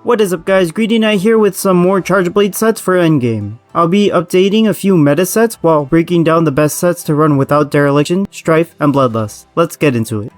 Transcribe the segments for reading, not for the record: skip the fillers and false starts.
What is up guys, Greedy Knight here with some more Charge Blade sets for endgame. I'll be updating a few meta sets while breaking down the best sets to run without Dereliction, Strife, and Bloodlust. Let's get into it.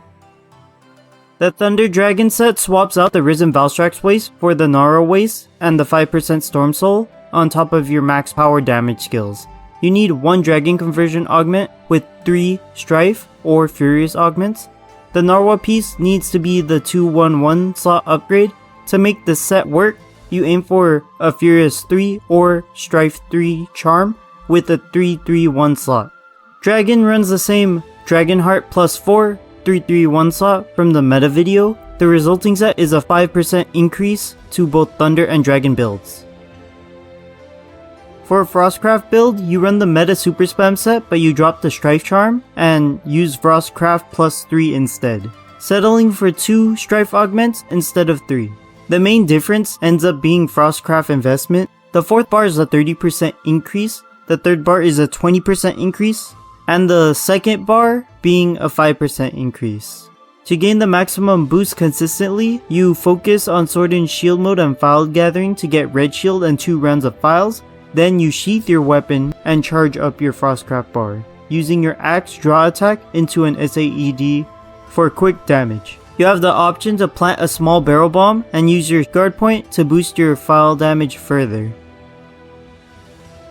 The Thunder Dragon set swaps out the Risen Valstrax waste for the Nara waste and the 5% Storm Soul on top of your max power damage skills. You need 1 Dragon Conversion augment with 3 Strife or Furious augments. The Narwa piece needs to be the 2-1-1 slot upgrade. To make the set work, you aim for a Furious 3 or Strife 3 charm with a 3-3-1 slot. Dragon runs the same Dragon Heart plus 4 3-3-1 slot from the meta video. The resulting set is a 5% increase to both Thunder and Dragon builds. For a Frostcraft build, you run the meta super spam set, but you drop the Strife charm and use Frostcraft plus 3 instead, settling for 2 Strife augments instead of 3. The main difference ends up being Frostcraft investment. The 4th bar is a 30% increase, the 3rd bar is a 20% increase, and the 2nd bar being a 5% increase. To gain the maximum boost consistently, you focus on Sword and Shield mode and file gathering to get red shield and 2 rounds of files. Then you sheath your weapon and charge up your Frostcraft bar, using your axe draw attack into an SAED for quick damage. You have the option to plant a small barrel bomb and use your guard point to boost your file damage further.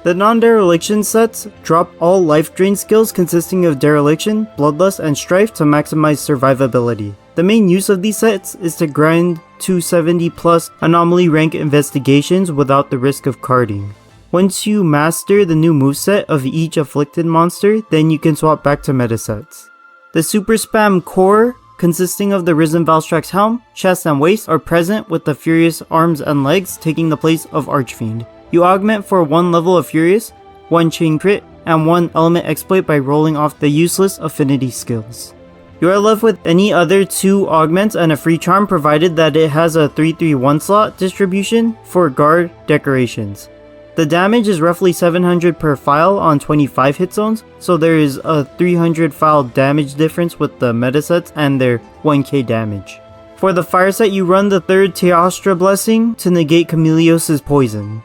The non-dereliction sets drop all life drain skills consisting of Dereliction, Bloodlust, and Strife to maximize survivability. The main use of these sets is to grind 270 plus anomaly rank investigations without the risk of carding. Once you master the new moveset of each afflicted monster, then you can swap back to meta sets. The super spam core, consisting of the Risen Valstrax helm, chest, and waist, are present with the Furious arms and legs taking the place of Archfiend. You augment for 1 level of Furious, 1 chain crit, and 1 element exploit by rolling off the useless affinity skills. You are left with any other 2 augments and a free charm provided that it has a 3-3-1 slot distribution for guard decorations. The damage is roughly 700 per file on 25 hit zones, so there is a 300 file damage difference with the meta sets and their 1k damage. For the fire set, you run the 3rd Teostra blessing to negate Chameleos' poison.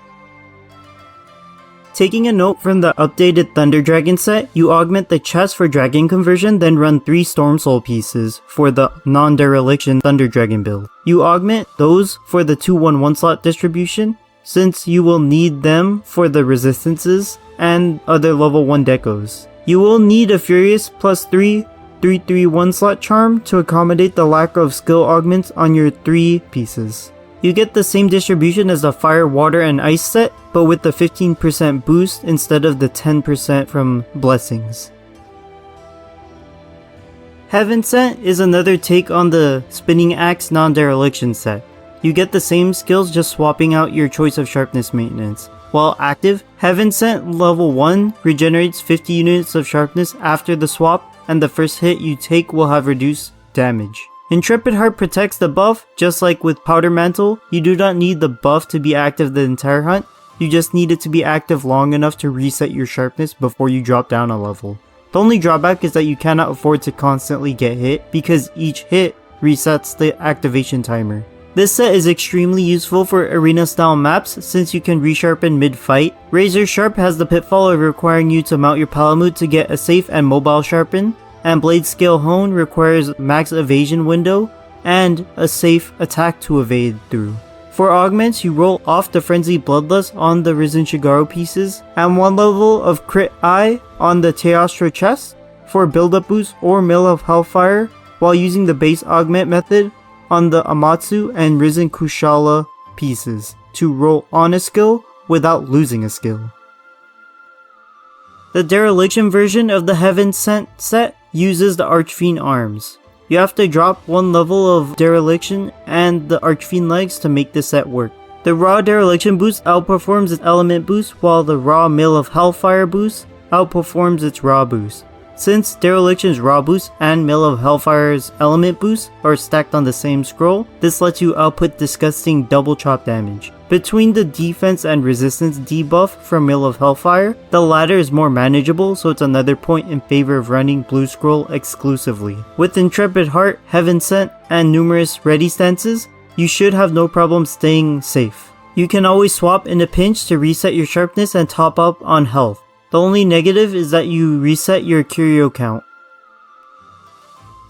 Taking a note from the updated Thunder Dragon set, you augment the chest for Dragon conversion, then run 3 Storm Soul pieces for the non-dereliction Thunder Dragon build. You augment those for the 2-1-1 slot distribution, since you will need them for the resistances and other level 1 decos. You will need a Furious plus 3 3-3-1 slot charm to accommodate the lack of skill augments on your 3 pieces. You get the same distribution as the Fire, Water, and Ice set, but with the 15% boost instead of the 10% from Blessings. Heaven Sent is another take on the Spinning Axe non-dereliction set. You get the same skills, just swapping out your choice of sharpness maintenance. While active, Heaven Sent level 1 regenerates 50 units of sharpness after the swap, and the first hit you take will have reduced damage. Intrepid Heart protects the buff. Just like with Powder Mantle, you do not need the buff to be active the entire hunt, you just need it to be active long enough to reset your sharpness before you drop down a level. The only drawback is that you cannot afford to constantly get hit because each hit resets the activation timer. This set is extremely useful for arena style maps since you can resharpen mid-fight. Razor Sharp has the pitfall of requiring you to mount your Palamute to get a safe and mobile sharpen, and Blade Scale Hone requires max evasion window and a safe attack to evade through. For augments, you roll off the Frenzied Bloodlust on the Risen Shigaro pieces and 1 level of Crit Eye on the Teostra chest for build-up boost or Mill of Hellfire while using the base augment method on the Amatsu and Risen Kushala pieces to roll on a skill without losing a skill. The Dereliction version of the Heaven Sent set uses the Archfiend arms. You have to drop 1 level of Dereliction and the Archfiend legs to make this set work. The raw Dereliction boost outperforms its element boost, while the raw Mill of Hellfire boost outperforms its raw boost. Since Dereliction's raw boost and Mill of Hellfire's element boost are stacked on the same scroll, this lets you output disgusting double chop damage. Between the defense and resistance debuff from Mill of Hellfire, the latter is more manageable, so it's another point in favor of running Blue Scroll exclusively. With Intrepid Heart, Heaven Sent, and numerous ready stances, you should have no problem staying safe. You can always swap in a pinch to reset your sharpness and top up on health. The only negative is that you reset your curio count.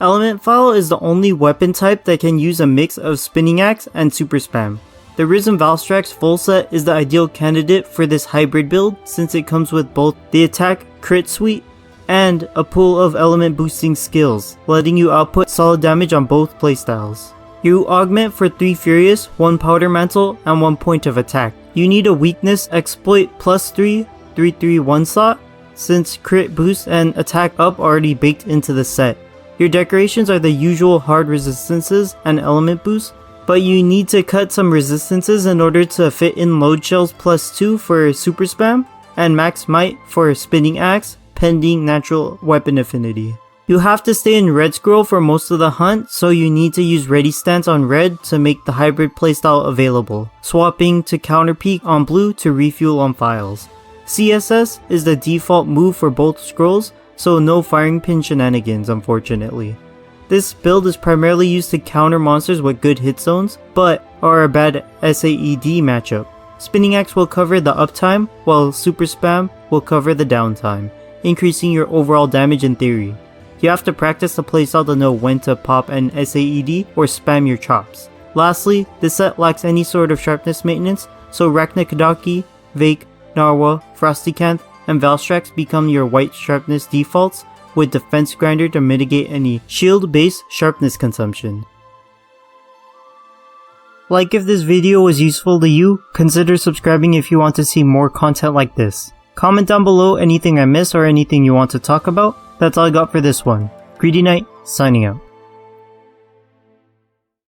Element File is the only weapon type that can use a mix of Spinning Axe and Super Spam. The Risen Valstrax full set is the ideal candidate for this hybrid build since it comes with both the attack crit suite and a pool of element boosting skills, letting you output solid damage on both playstyles. You augment for 3 Furious, 1 Powder Mantle, and 1 point of attack. You need a weakness exploit plus 3, 3/3 one slot, since crit boost and attack up are already baked into the set. Your decorations are the usual hard resistances and element boosts, but you need to cut some resistances in order to fit in load shells plus 2 for super spam and max might for spinning axe pending natural weapon affinity. You have to stay in red scroll for most of the hunt, so you need to use ready stance on red to make the hybrid playstyle available, swapping to counter peek on blue to refuel on files. CSS is the default move for both scrolls, so no firing pin shenanigans unfortunately. This build is primarily used to counter monsters with good hit zones, but are a bad SAED matchup. Spinning Axe will cover the uptime, while Super Spam will cover the downtime, increasing your overall damage in theory. You have to practice the playstyle to know when to pop an SAED or spam your chops. Lastly, this set lacks any sort of sharpness maintenance, so Raknakadaki, Vake, Narwa, Frostycanth, and Valstrax become your white sharpness defaults, with Defense Grinder to mitigate any shield-based sharpness consumption. Like if this video was useful to you, consider subscribing if you want to see more content like this. Comment down below anything I missed or anything you want to talk about. That's all I got for this one. Greedy Knight, signing out.